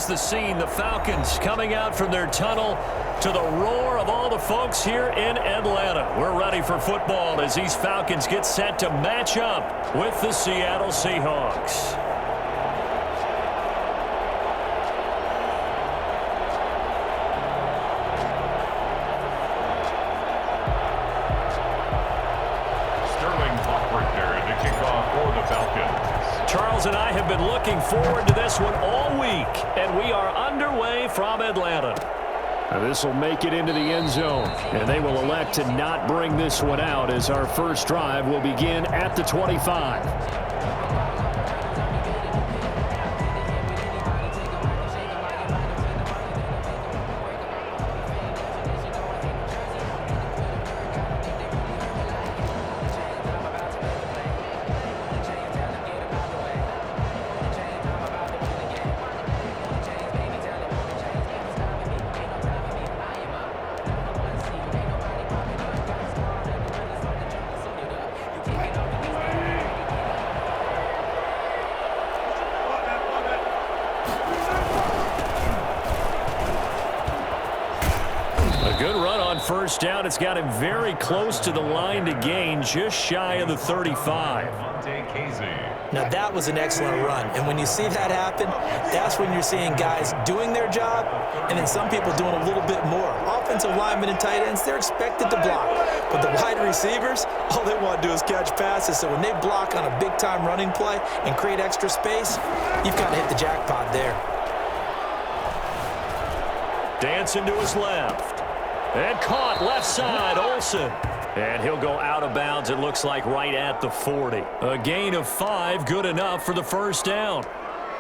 is the scene. The Falcons coming out from their tunnel to the roar of all the folks here in Atlanta. We're ready for football as these Falcons get set to match up with the Seattle Seahawks. Charles and I have been looking forward to this one all week, and we are underway from Atlanta. This will make it into the end zone, and they will elect to not bring this one out as our first drive will begin at the 25. Good run on first down. It's got him very close to the line to gain, just shy of the 35. Now that was an excellent run, and when you see that happen, that's when you're seeing guys doing their job and then some people doing a little bit more. Offensive linemen and tight ends, they're expected to block, but the wide receivers, all they want to do is catch passes. So when they block on a big-time running play and create extra space, you've got to hit the jackpot there. Dancing to his left. And caught left side, Olsen. And he'll go out of bounds, it looks like, right at the 40. A gain of 5, good enough for the first down.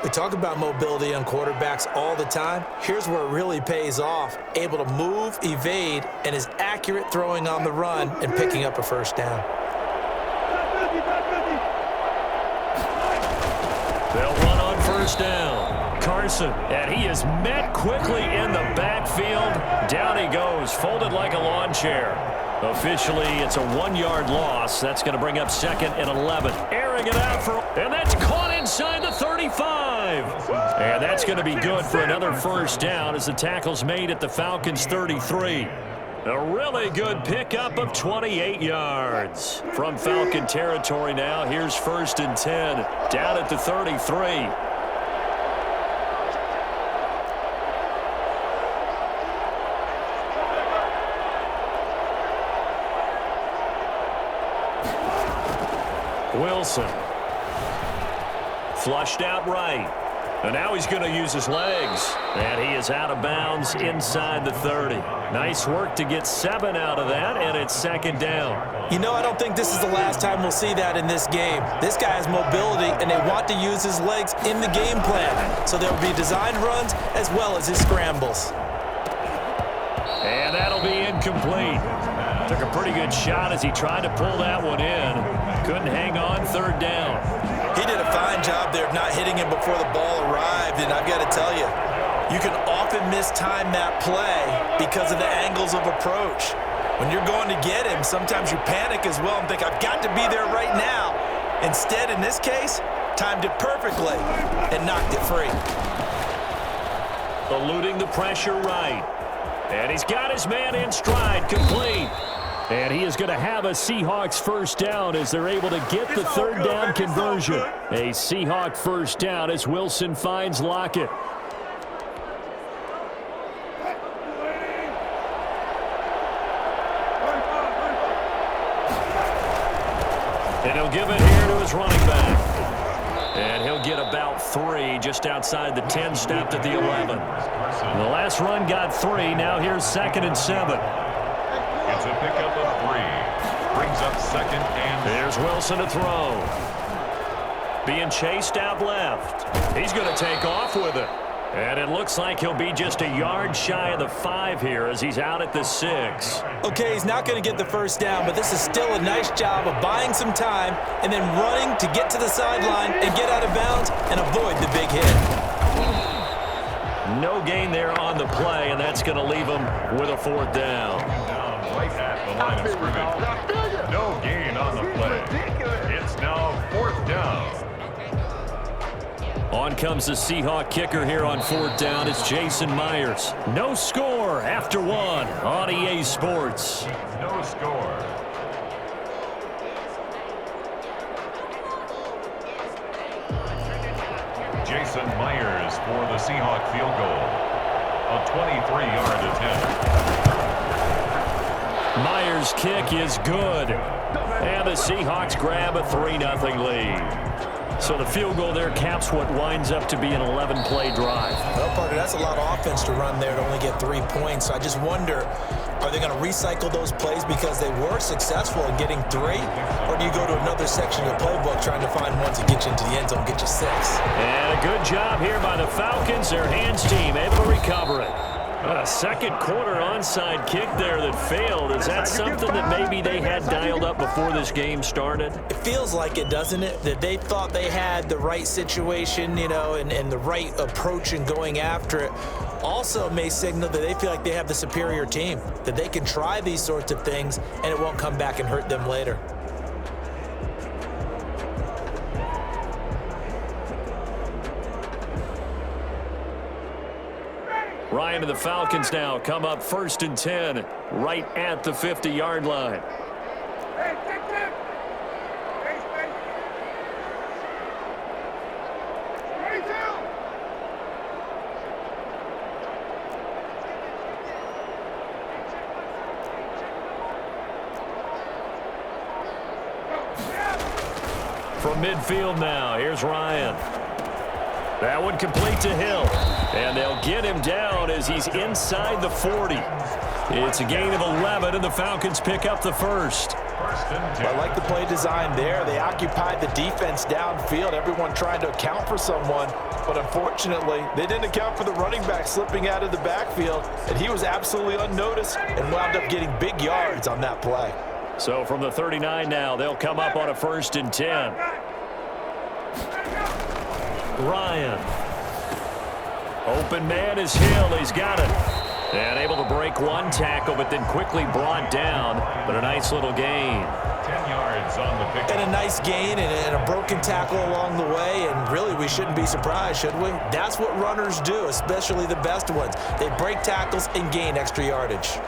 We talk about mobility on quarterbacks all the time. Here's where it really pays off. Able to move, evade, and is accurate throwing on the run and picking up a first down. They'll run on first down. Carson, and he is met quickly in the backfield. Down he goes, folded like a lawn chair. Officially, it's a 1-yard loss. That's going to bring up 2nd and 11. Airing it out for, and that's caught inside the 35. And that's going to be good for another first down as the tackle's made at the Falcons' 33. A really good pickup of 28 yards. From Falcon territory now, here's 1st and 10. Down at the 33. Wilson. Flushed out right. And now he's going to use his legs. And he is out of bounds inside the 30. Nice work to get 7 out of that, and it's 2nd down. You know, I don't think this is the last time we'll see that in this game. This guy has mobility, and they want to use his legs in the game plan. So there will be designed runs as well as his scrambles. And that'll be incomplete. Took a pretty good shot as he tried to pull that one in. Couldn't hang on, 3rd down. He did a fine job there of not hitting him before the ball arrived, and I've got to tell you, you can often mistime that play because of the angles of approach. When you're going to get him, sometimes you panic as well and think, I've got to be there right now. Instead, in this case, timed it perfectly and knocked it free. Eluding the pressure right. And he's got his man in stride, complete. And he is going to have a Seahawks first down as they're able to get the 3rd down conversion. A Seahawk first down as Wilson finds Lockett. And he'll give it here to his running back. And he'll get about 3 just outside the 10, stopped at the 11. And the last run got 3. Now here's 2nd and 7. It's a pickup of 3. Brings up 2nd and... There's Wilson to throw. Being chased out left. He's going to take off with it. And it looks like he'll be just a yard shy of the 5 here as he's out at the 6. Okay, he's not going to get the first down, but this is still a nice job of buying some time and then running to get to the sideline and get out of bounds and avoid the big hit. No gain there on the play, and that's going to leave him with a 4th down. Right at the line of scrimmage. No gain on the play. It's now 4th down. On comes the Seahawk kicker here on 4th down. It's Jason Myers. No score after 1 on EA Sports. No score. Jason Myers for the Seahawk field goal. A 23-yard attempt. Myers' kick is good. And the Seahawks grab a 3-0 lead. So the field goal there caps what winds up to be an 11-play drive. Well, Parker, that's a lot of offense to run there to only get 3 points. So I just wonder, are they going to recycle those plays because they were successful in getting 3? Or do you go to another section of the playbook trying to find ones that get you into the end zone, get you 6? And a good job here by the Falcons. Their hands team able to recover it. A second quarter onside kick there that failed. Is that something that maybe they had dialed up before this game started? It feels like it, doesn't it? That they thought they had the right situation, you know, and the right approach in going after it. Also may signal that they feel like they have the superior team, that they can try these sorts of things and it won't come back and hurt them later. Ryan and the Falcons now come up 1st and 10, right at the 50-yard line. From midfield now, here's Ryan. That one complete to Hill. And they'll get him down as he's inside the 40. It's a gain of 11, and the Falcons pick up the first. I like the play design there. They occupied the defense downfield. Everyone trying to account for someone. But unfortunately, they didn't account for the running back slipping out of the backfield. And he was absolutely unnoticed and wound up getting big yards on that play. So from the 39 now, they'll come up on a 1st and 10. Ryan. Open man is Hill. He's got it. And able to break one tackle, but then quickly brought down. But a nice little gain. 10 yards on the pick. And a nice gain and a broken tackle along the way. And really, we shouldn't be surprised, should we? That's what runners do, especially the best ones. They break tackles and gain extra yardage.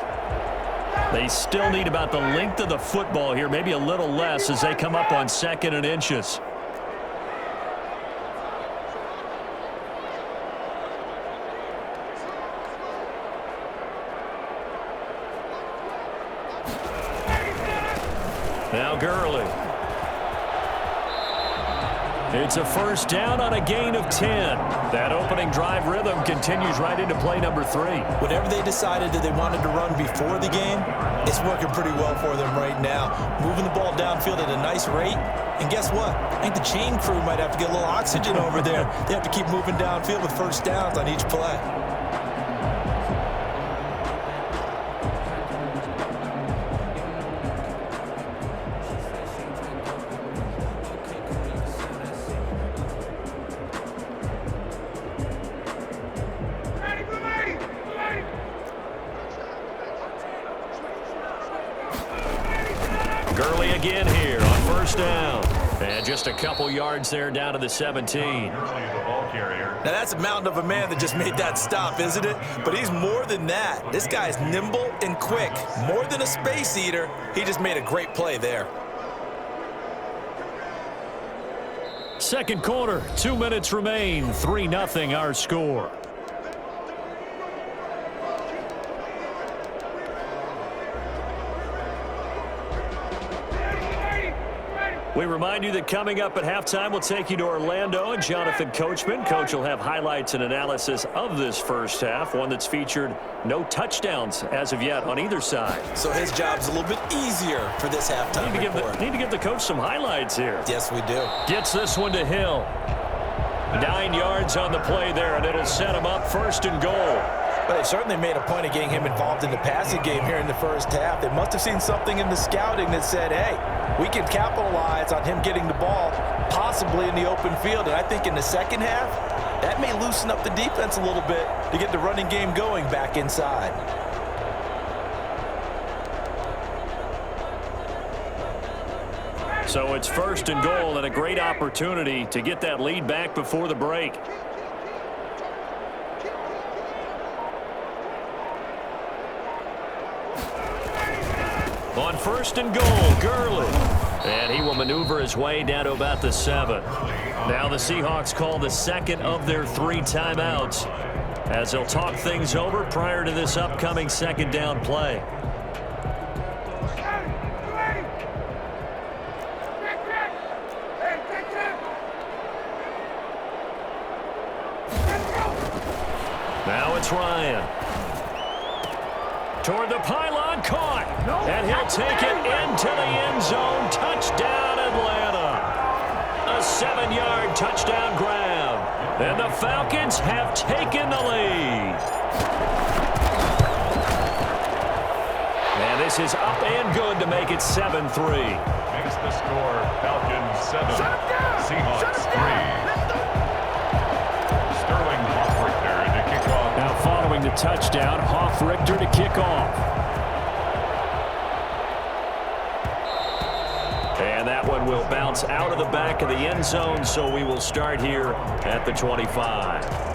They still need about the length of the football here, maybe a little less as they come up on 2nd and inches. Now Gurley. It's a 1st down on a gain of 10. That opening drive rhythm continues right into play number 3. Whatever they decided that they wanted to run before the game, it's working pretty well for them right now. Moving the ball downfield at a nice rate. And guess what? I think the chain crew might have to get a little oxygen over there. They have to keep moving downfield with 1st downs on each play. Gurley again here on 1st down. And just a couple yards there down to the 17. Now that's a mountain of a man that just made that stop, isn't it? But he's more than that. This guy's nimble and quick. More than a space eater, he just made a great play there. Second quarter, 2 minutes remain. 3-0 our score. We remind you that coming up at halftime, we'll take you to Orlando and Jonathan Coachman. Coach will have highlights and analysis of this first half, one that's featured no touchdowns as of yet on either side. So his job's a little bit easier for this halftime report. Need to give the coach some highlights here. Yes, we do. Gets this one to Hill. 9 yards on the play there, and it'll set him up 1st and goal. But they certainly made a point of getting him involved in the passing game here in the first half. They must have seen something in the scouting that said, hey, we can capitalize on him getting the ball possibly in the open field. And I think in the second half, that may loosen up the defense a little bit to get the running game going back inside. So it's 1st and goal and a great opportunity to get that lead back before the break. On 1st and goal, Gurley. And he will maneuver his way down to about the 7. Now the Seahawks call the second of their 3 timeouts as they'll talk things over prior to this upcoming 2nd down play. Now it's Ryan. Toward the pylon, caught. And he'll take it into the end zone. Touchdown, Atlanta. A 7-yard touchdown grab. And the Falcons have taken the lead. And this is up and good to make it 7-3. Makes the score Falcons 7, Seahawks 3. Now following the touchdown, Richter to kick off. And that one will bounce out of the back of the end zone, so we will start here at the 25.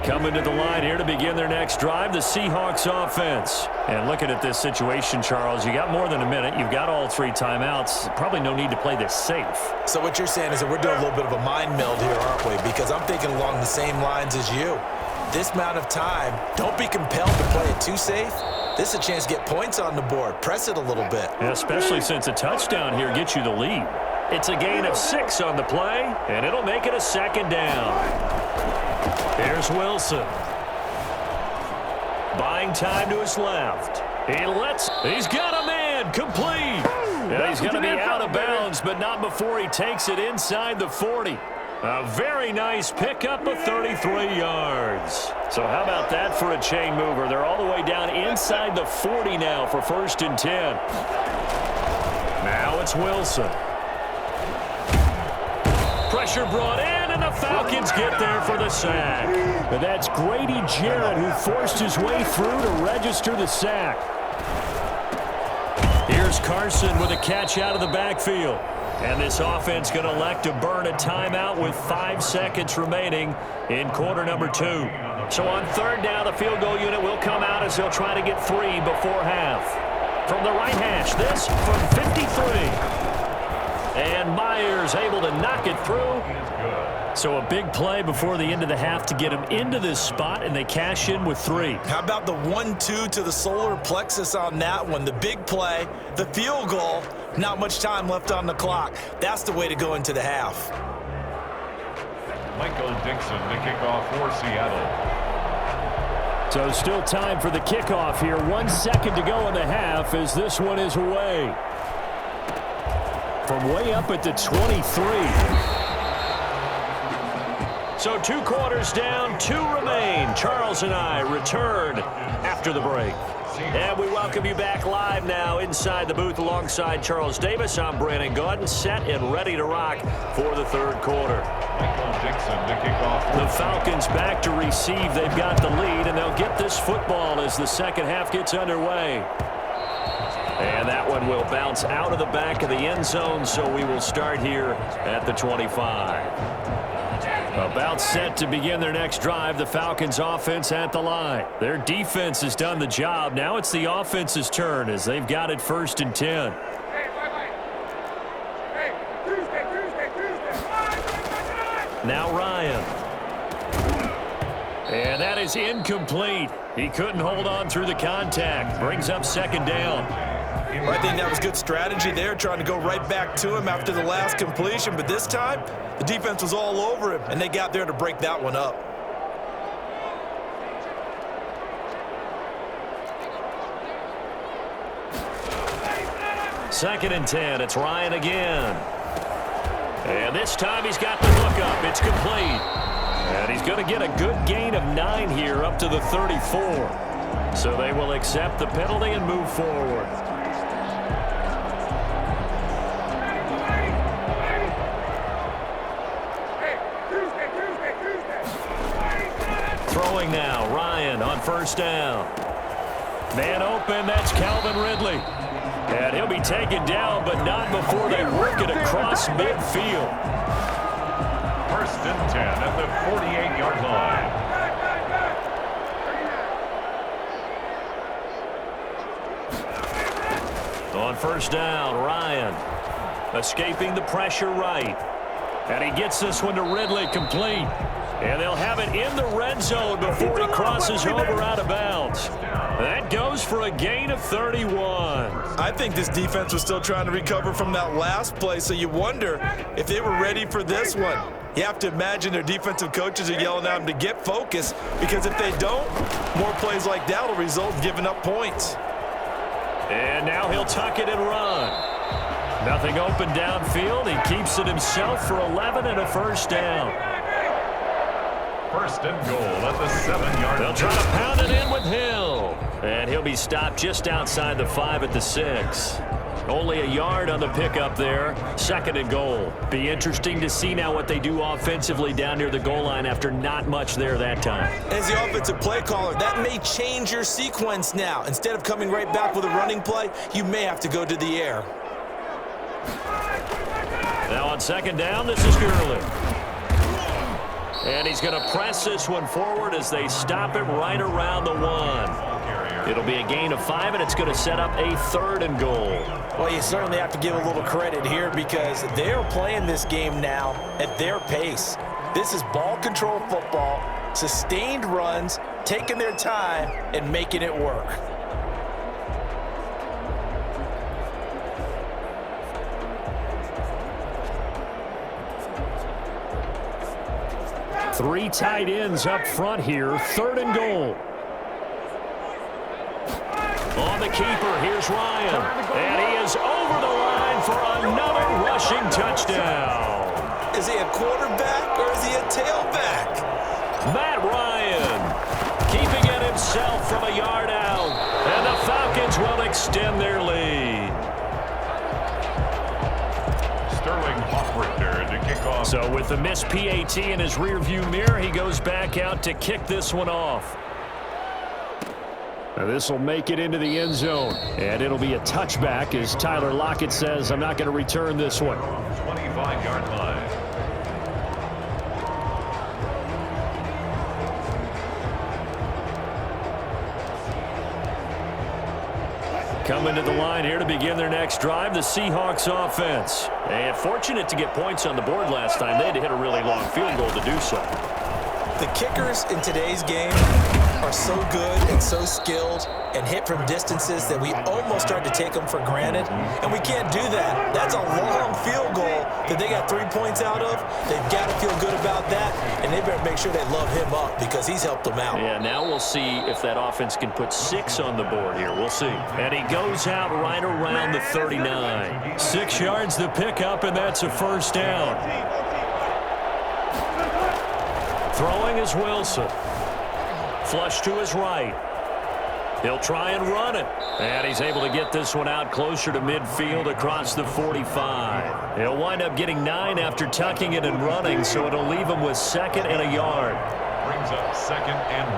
Coming to the line here to begin their next drive, the Seahawks offense. And looking at this situation, Charles, you got more than a minute. You've got all 3 timeouts. Probably no need to play this safe. So what you're saying is that we're doing a little bit of a mind meld here, aren't we? Because I'm thinking along the same lines as you. This amount of time, don't be compelled to play it too safe. This is a chance to get points on the board. Press it a little bit. Yeah, especially since a touchdown here gets you the lead. It's a gain of 6 on the play, and it'll make it a 2nd down. Here's Wilson. Buying time to his left. He's got a man complete. Yeah, he's going to be out of bounds, but not before he takes it inside the 40. A very nice pickup of 33 yards. So how about that for a chain mover? They're all the way down inside the 40 now for 1st and 10. Now it's Wilson. Pressure brought in, and the Falcons get there for the sack. And that's Grady Jarrett who forced his way through to register the sack. Here's Carson with a catch out of the backfield. And this offense going to elect to burn a timeout with 5 seconds remaining in quarter number 2. So on 3rd down, the field goal unit will come out as they'll try to get 3 before half. From the right hash, this from 53. And Myers able to knock it through. So a big play before the end of the half to get him into this spot, and they cash in with 3. How about the 1-2 to the solar plexus on that one? The big play, the field goal, not much time left on the clock. That's the way to go into the half. Michael Dixon to kick off for Seattle. So still time for the kickoff here. 1 second to go in the half as this one is away. From way up at the 23. So 2 quarters down, 2 remain. Charles and I return after the break. And we welcome you back live now inside the booth alongside Charles Davis. I'm Brandon Gaudin, set and ready to rock for the 3rd quarter. Michael Dixon to kick off. The Falcons back to receive. They've got the lead, and they'll get this football as the 2nd half gets underway. And that one will bounce out of the back of the end zone, so we will start here at the 25. About set to begin their next drive, the Falcons offense at the line. Their defense has done the job. Now it's the offense's turn as they've got it 1st and 10. Now Ryan. And that is incomplete. He couldn't hold on through the contact. Brings up 2nd down. I think that was good strategy there, trying to go right back to him after the last completion. But this time, the defense was all over him, and they got there to break that one up. Second and 10. It's Ryan again. And this time he's got the hook up. It's complete. And he's going to get a good gain of 9 here up to the 34. So they will accept the penalty and move forward. Throwing now, Ryan on 1st down. Man open, that's Calvin Ridley. And he'll be taken down, but not before they work it across midfield. 1st and 10 at the 48-yard line. On 1st down, Ryan escaping the pressure right. And he gets this one to Ridley complete. And they'll have it in the red zone before he crosses over out of bounds. That goes for a gain of 31. I think this defense was still trying to recover from that last play, so you wonder if they were ready for this one. You have to imagine their defensive coaches are yelling at them to get focused, because if they don't, more plays like that will result in giving up points. And now he'll tuck it and run. Nothing open downfield. He keeps it himself for 11 and a 1st down. 1st and goal at the 7-yard line. They'll try to pound it in with Hill. And he'll be stopped just outside the 5 at the 6. Only a yard on the pickup there. 2nd and goal. Be interesting to see now what they do offensively down near the goal line after not much there that time. As the offensive play caller, that may change your sequence now. Instead of coming right back with a running play, you may have to go to the air. Now on 2nd down, this is Gurley. And he's going to press this one forward as they stop it right around the 1. It'll be a gain of 5, and it's going to set up a 3rd and goal. Well, you certainly have to give a little credit here, because they're playing this game now at their pace. This is ball control football, sustained runs, taking their time, and making it work. Three tight ends up front here. 3rd and goal. On the keeper, here's Ryan. And he is over the line for another rushing touchdown. Is he a quarterback or is he a tailback? Matt Ryan keeping it himself from a yard out. And the Falcons will extend their lead. Sterling Hofrichter to kick off. So with the missed PAT in his rearview mirror, he goes back out to kick this one off. Now this will make it into the end zone, and it'll be a touchback as Tyler Lockett says, I'm not going to return this one. 25-yard line. Coming to the line here to begin their next drive, the Seahawks offense. And fortunate to get points on the board last time. They had to hit a really long field goal to do so. The kickers in today's game are so good and so skilled and hit from distances that we almost start to take them for granted. And we can't do that. That's a long field goal that they got 3 points out of. They've got to feel good about that, and they better make sure they love him up because he's helped them out. Yeah, now we'll see if that offense can put 6 on the board here. We'll see. And he goes out right around the 39. 6 yards the pickup, and that's a 1st down. Throwing is Wilson. Flush to his right. He'll try and run it. And he's able to get this one out closer to midfield across the 45. He'll wind up getting 9 after tucking it and running, so it'll leave him with 2nd and a yard. Brings up 2nd and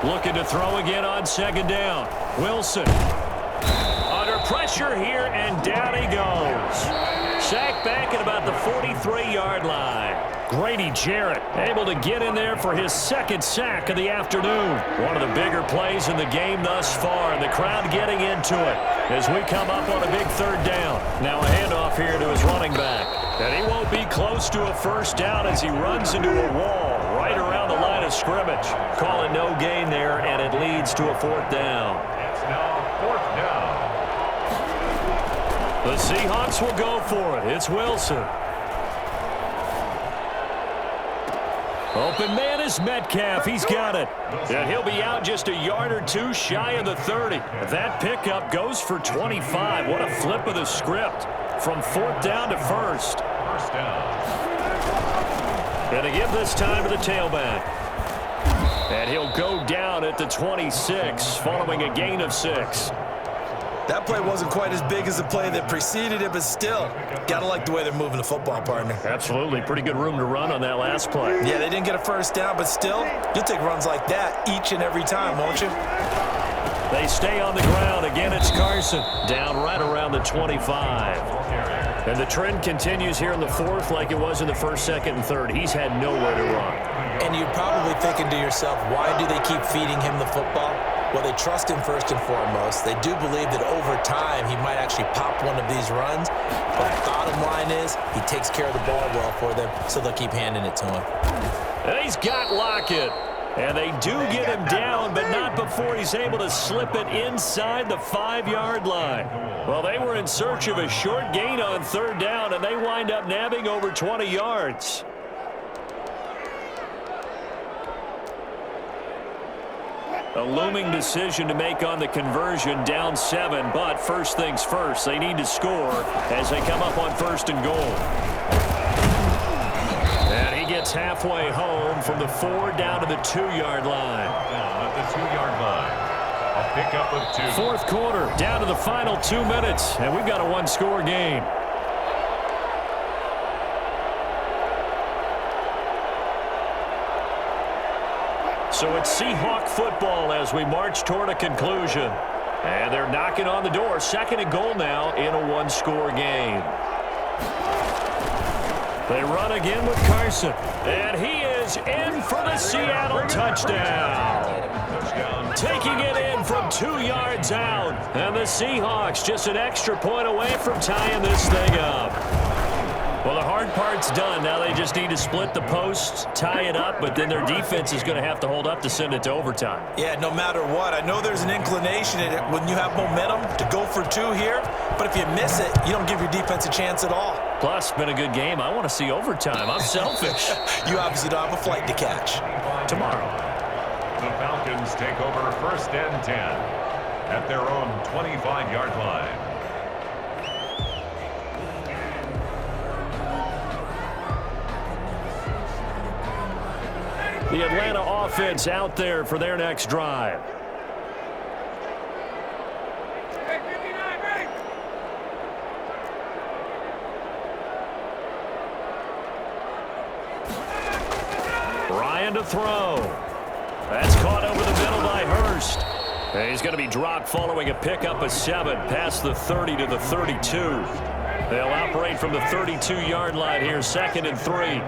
1. Looking to throw again on 2nd down. Wilson. Under pressure here, and down he goes. Sacked back at about the 43-yard line. Grady Jarrett able to get in there for his 2nd sack of the afternoon. One of the bigger plays in the game thus far, and the crowd getting into it as we come up on a big 3rd down. Now a handoff here to his running back. And he won't be close to a 1st down as he runs into a wall right around the line of scrimmage. Call it no gain there, and it leads to a 4th down. It's now 4th down. The Seahawks will go for it. It's Wilson. Open man is Metcalf. He's got it. And he'll be out just a yard or 2 shy of the 30. That pickup goes for 25. What a flip of the script. From 4th down to 1st. 1st down. And again this time to the tailback. And he'll go down at the 26 following a gain of 6. That play wasn't quite as big as the play that preceded it, but still, gotta like the way they're moving the football, partner. Absolutely. Pretty good room to run on that last play. Yeah, they didn't get a first down, but still, you'll take runs like that each and every time, won't you? They stay on the ground. Again, it's Carson. Down right around the 25. And the trend continues here in the fourth like it was in the first, second, and third. He's had nowhere to run. And you're probably thinking to yourself, why do they keep feeding him the football? Well, they trust him first and foremost. They do believe that over time he might actually pop one of these runs. But the bottom line is he takes care of the ball well for them, so they'll keep handing it to him. And he's got Lockett. And they do get him down, but not before he's able to slip it inside the 5-yard line. Well, they were in search of a short gain on third down, and they wind up nabbing over 20 yards. A looming decision to make on the conversion, down 7, but first things first, they need to score as they come up on first and goal. And he gets halfway home from the 4 down to the 2-yard line. Down at the 2-yard line. A pickup of 2. Fourth quarter, down to the final 2 minutes, and we've got a one-score game. So it's Seahawk football as we march toward a conclusion. And they're knocking on the door. Second and goal now in a one-score game. They run again with Carson. And he is in for the Seattle touchdown. Taking it in from 2 yards out. And the Seahawks just an extra point away from tying this thing up. Well, the hard part's done. Now they just need to split the posts, tie it up, but then their defense is going to have to hold up to send it to overtime. Yeah, no matter what. I know there's an inclination in it when you have momentum to go for 2 here, but if you miss it, you don't give your defense a chance at all. Plus, been a good game. I want to see overtime. I'm selfish. You obviously don't have a flight to catch. Tomorrow. The Falcons take over first and 10 at their own 25-yard line. The Atlanta offense out there for their next drive. Ryan to throw. That's caught over the middle by Hurst. And he's going to be dropped following a pickup of 7 past the 30 to the 32. They'll operate from the 32-yard line here, second and 3.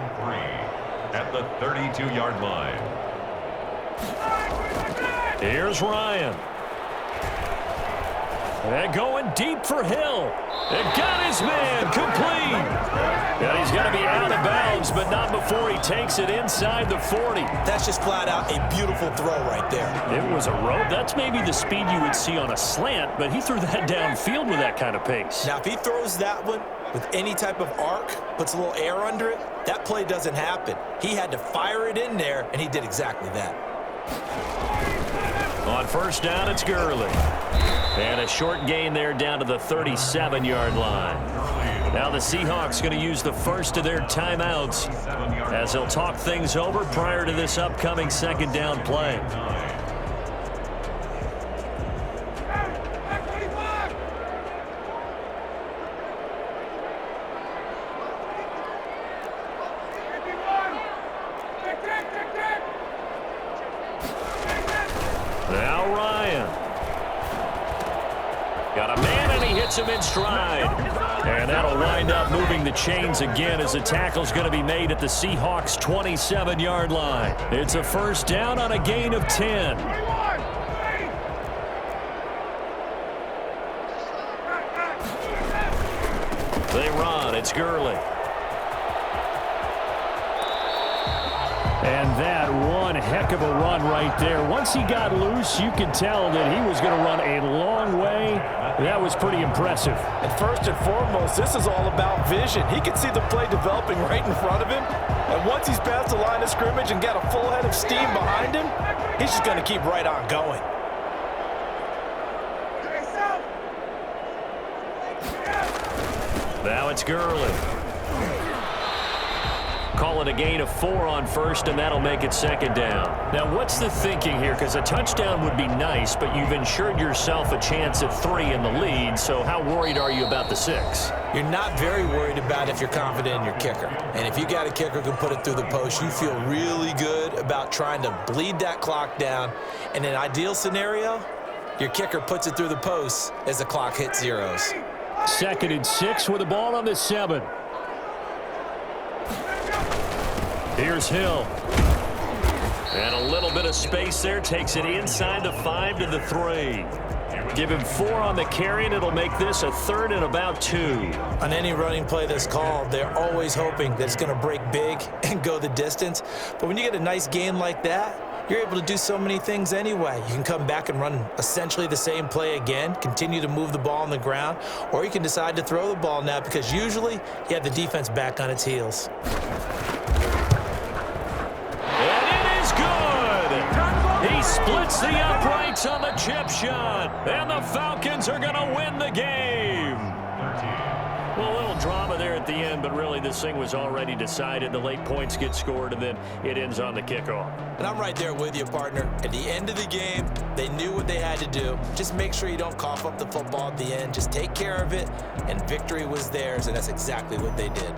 At the 32-yard line. Here's Ryan. And going deep for Hill. And got his man complete. And he's got to be out of bounds, but not before he takes it inside the 40. That's just flat out a beautiful throw right there. It was a rope. That's maybe the speed you would see on a slant, but he threw that downfield with that kind of pace. Now, if he throws that one with any type of arc, puts a little air under it, that play doesn't happen. He had to fire it in there, and he did exactly that. On first down, it's Gurley. And a short gain there down to the 37-yard line. Now the Seahawks going to use the first of their timeouts as they'll talk things over prior to this upcoming second down play. Now Ryan. Got a man, and he hits him in stride. And that'll wind up moving the chains again as the tackle's going to be made at the Seahawks' 27-yard line. It's a first down on a gain of 10. They run. It's Gurley. And that one heck of a run right there. Once he got loose, you could tell that he was going to run a long way. That was pretty impressive. And first and foremost, this is all about vision. He can see the play developing right in front of him. And once he's past the line of scrimmage and got a full head of steam behind him, he's just going to keep right on going. Now it's Gurley. Call it a gain of 4 on first, and that'll make it second down. Now, what's the thinking here? Because a touchdown would be nice, but you've ensured yourself a chance at 3 in the lead, so how worried are you about the 6? You're not very worried about if you're confident in your kicker. And if you got a kicker who can put it through the post, you feel really good about trying to bleed that clock down. In an ideal scenario, your kicker puts it through the post as the clock hits zeros. 2nd and 6 with the ball on the 7. Here's Hill. And a little bit of space there. Takes it inside the 5 to the 3. Give him 4 on the carry, and it'll make this a 3rd and about 2. On any running play that's called, they're always hoping that it's going to break big and go the distance. But when you get a nice gain like that, you're able to do so many things anyway. You can come back and run essentially the same play again, continue to move the ball on the ground, or you can decide to throw the ball now because usually you have the defense back on its heels. He splits the uprights on the chip shot, and the Falcons are going to win the game. Well, a little drama there at the end, but really this thing was already decided. The late points get scored, and then it ends on the kickoff. And I'm right there with you, partner. At the end of the game, they knew what they had to do. Just make sure you don't cough up the football at the end. Just take care of it, and victory was theirs, and that's exactly what they did.